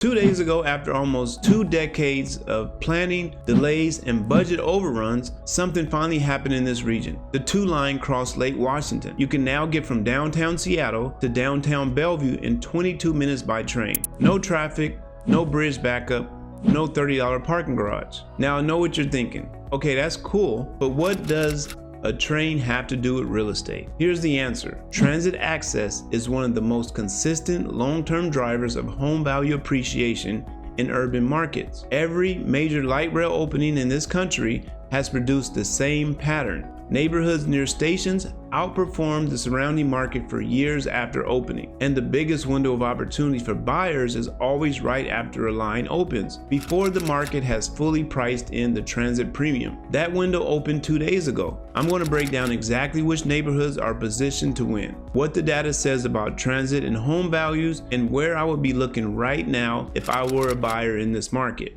2 days ago, after almost 2 decades of planning, delays, and budget overruns, something finally happened in this region. The 2 Line Crosslake Washington. You can now get from downtown Seattle to downtown Bellevue in 22 minutes by train. No traffic, no bridge backup, no $30 parking garage. Now I know what you're thinking. Okay, that's cool, but what does a train have to do with real estate? Here's the answer. Transit access is one of the most consistent long-term drivers of home value appreciation in urban markets. Every major light rail opening in this country has produced the same pattern. Neighborhoods near stations outperform the surrounding market for years after opening, and the biggest window of opportunity for buyers is always right after a line opens, before the market has fully priced in the transit premium. That window opened 2 days ago. I'm going to break down exactly which neighborhoods are positioned to win, what the data says about transit and home values, and where I would be looking right now if I were a buyer in this market.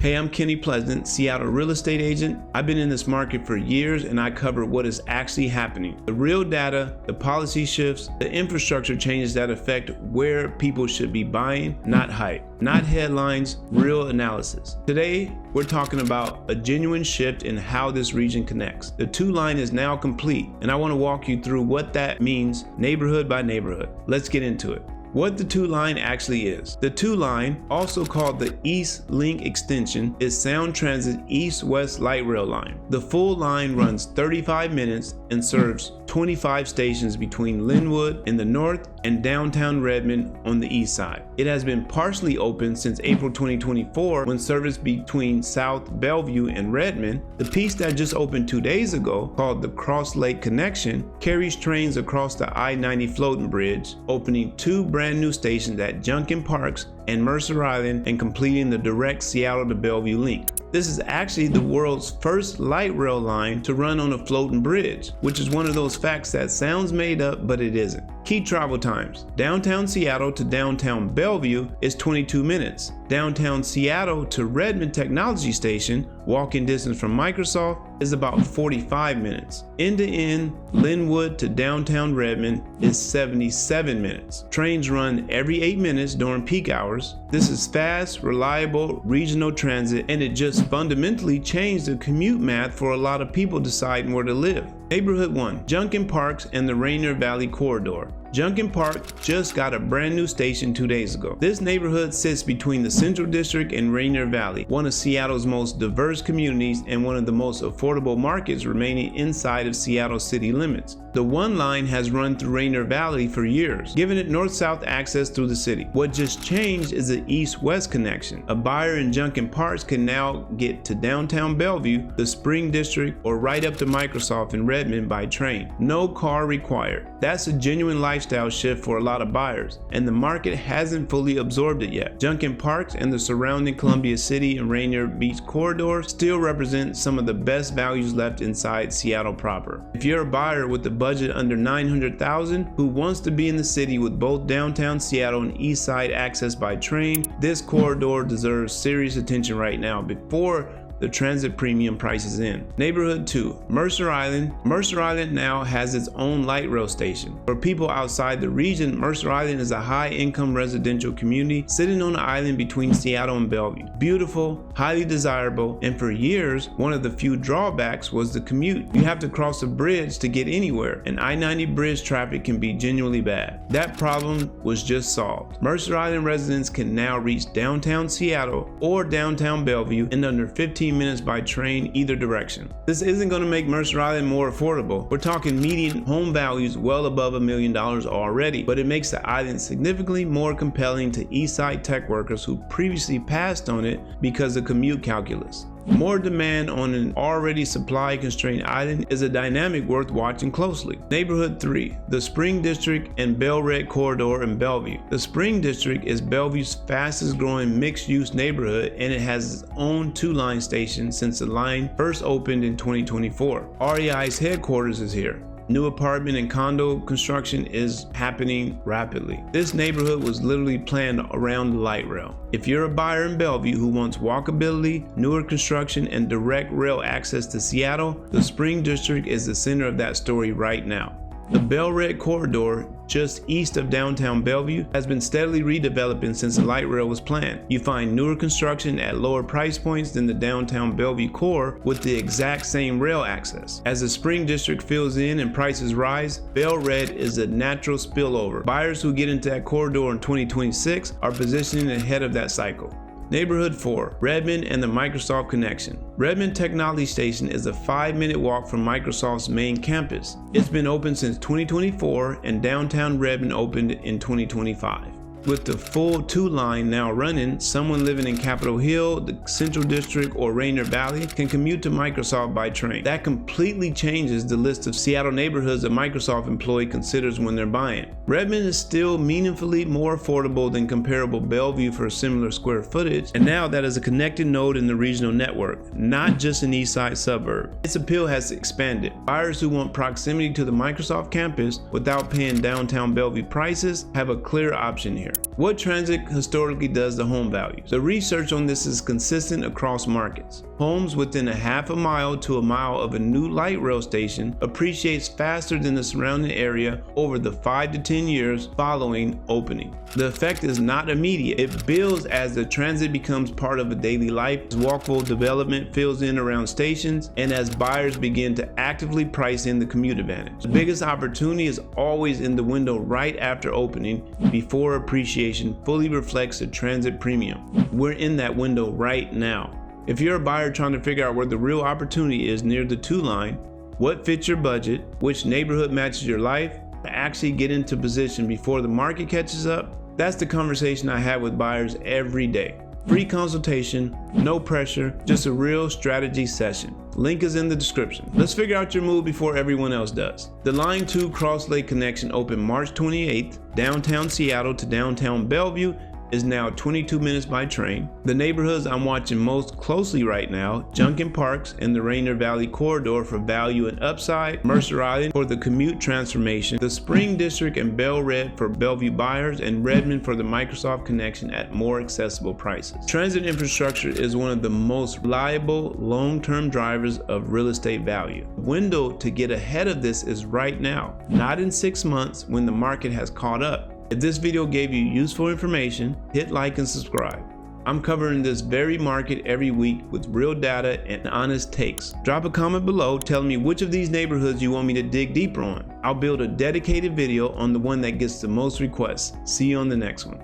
Hey, I'm Kenny Pleasant, Seattle real estate agent. I've been in this market for years and I cover what is actually happening. The real data, the policy shifts, the infrastructure changes that affect where people should be buying, not hype, not headlines, real analysis. Today, we're talking about a genuine shift in how this region connects. The 2 Line is now complete and I want to walk you through what that means neighborhood by neighborhood. Let's get into it. What the 2 Line actually is. The 2 Line, also called the East Link Extension, is Sound Transit's east-west light rail line. The full line runs 35 minutes and serves 25 stations between Lynnwood in the north and Downtown Redmond on the east side. It has been partially open since April 2024 when service between South Bellevue and Redmond. The piece that just opened 2 days ago, called the Crosslake Connection, carries trains across the I-90 floating bridge, opening 2 brand new stations at Judkins Parks and Mercer Island and completing the direct Seattle to Bellevue link. This is actually the world's first light rail line to run on a floating bridge, which is one of those facts that sounds made up, but it isn't. Key travel times. Downtown Seattle to downtown Bellevue is 22 minutes. Downtown Seattle to Redmond Technology Station, walking distance from Microsoft, is about 45 minutes. End-to-end, Lynnwood to downtown Redmond is 77 minutes. Trains run every 8 minutes during peak hours. This is fast, reliable regional transit, and it just fundamentally changed the commute math for a lot of people deciding where to live. Neighborhood 1, Judkins Parks and the Rainier Valley Corridor. Judkins Park just got a brand new station 2 days ago. This neighborhood sits between the Central District and Rainier Valley, one of Seattle's most diverse communities and one of the most affordable markets remaining inside of Seattle city limits. The 1 Line has run through Rainier Valley for years, giving it north-south access through the city. What just changed is the east-west connection. A buyer in Judkins Parks can now get to downtown Bellevue, the Spring District, or right up to Microsoft in Redmond by train. No car required. That's a genuine lifestyle shift for a lot of buyers, and the market hasn't fully absorbed it yet. Judkins Parks and the surrounding Columbia City and Rainier Beach corridor still represent some of the best values left inside Seattle proper. If you're a buyer with a budget under $900,000 who wants to be in the city with both downtown Seattle and east side access by train, this corridor deserves serious attention right now before the transit premium prices in. Neighborhood 2, Mercer Island. Mercer Island now has its own light rail station. For people outside the region, Mercer Island is a high-income residential community sitting on the island between Seattle and Bellevue. Beautiful, highly desirable, and for years, one of the few drawbacks was the commute. You have to cross a bridge to get anywhere, and I-90 bridge traffic can be genuinely bad. That problem was just solved. Mercer Island residents can now reach downtown Seattle or downtown Bellevue in under 15 minutes by train either direction. This isn't going to make Mercer Island more affordable. We're talking median home values well above $1 million already, but it makes the island significantly more compelling to east side tech workers who previously passed on it because of commute calculus. More demand on an already supply constrained island is a dynamic worth watching closely. Neighborhood 3, the Spring District and BelRed corridor in Bellevue. The Spring District is Bellevue's fastest growing mixed use neighborhood, and it has its own 2 Line station since the line first opened in 2024. REI's headquarters is here. New apartment and condo construction is happening rapidly. This neighborhood was literally planned around the light rail. If you're a buyer in Bellevue who wants walkability, newer construction, and direct rail access to Seattle, the Spring District is the center of that story right now. The BelRed corridor, just east of downtown Bellevue, has been steadily redeveloping since the light rail was planned. You find newer construction at lower price points than the downtown Bellevue core with the exact same rail access. As the Spring District fills in and prices rise, BelRed is a natural spillover. Buyers who get into that corridor in 2026 are positioning ahead of that cycle. Neighborhood 4, Redmond and the Microsoft Connection. Redmond Technology Station is a 5-minute walk from Microsoft's main campus. It's been open since 2024 and downtown Redmond opened in 2025. With the full 2 line now running, someone living in Capitol Hill, the Central District, or Rainier Valley can commute to Microsoft by train. That completely changes the list of Seattle neighborhoods a Microsoft employee considers when they're buying. Redmond is still meaningfully more affordable than comparable Bellevue for a similar square footage, and now that is a connected node in the regional network, not just an east side suburb. Its appeal has expanded. Buyers who want proximity to the Microsoft campus without paying downtown Bellevue prices have a clear option here. What transit historically does to home values? The research on this is consistent across markets. Homes within a half a mile to a mile of a new light rail station appreciates faster than the surrounding area over the 5 to 10 years following opening. The effect is not immediate. It builds as the transit becomes part of a daily life, as walkable development fills in around stations, and as buyers begin to actively price in the commute advantage. The biggest opportunity is always in the window right after opening, before appreciation fully reflects the transit premium. We're in that window right now. If you're a buyer trying to figure out where the real opportunity is near the 2 line, what fits your budget, which neighborhood matches your life, to actually get into position before the market catches up, that's the conversation I have with buyers every day. Free consultation, no pressure, just a real strategy session. Link is in the description. Let's figure out your move before everyone else does. The Line Crosslake Connection opened March 28th, downtown Seattle to downtown Bellevue, is now 22 minutes by train. The neighborhoods I'm watching most closely right now, Judkins Parks and the Rainier Valley corridor for value and upside, Mercer Island for the commute transformation, the Spring District and BelRed for Bellevue buyers, and Redmond for the Microsoft Connection at more accessible prices. Transit infrastructure is one of the most reliable long-term drivers of real estate value. The window to get ahead of this is right now, not in 6 months when the market has caught up. If this video gave you useful information, hit like and subscribe. I'm covering this very market every week with real data and honest takes. Drop a comment below telling me which of these neighborhoods you want me to dig deeper on. I'll build a dedicated video on the one that gets the most requests. See you on the next one.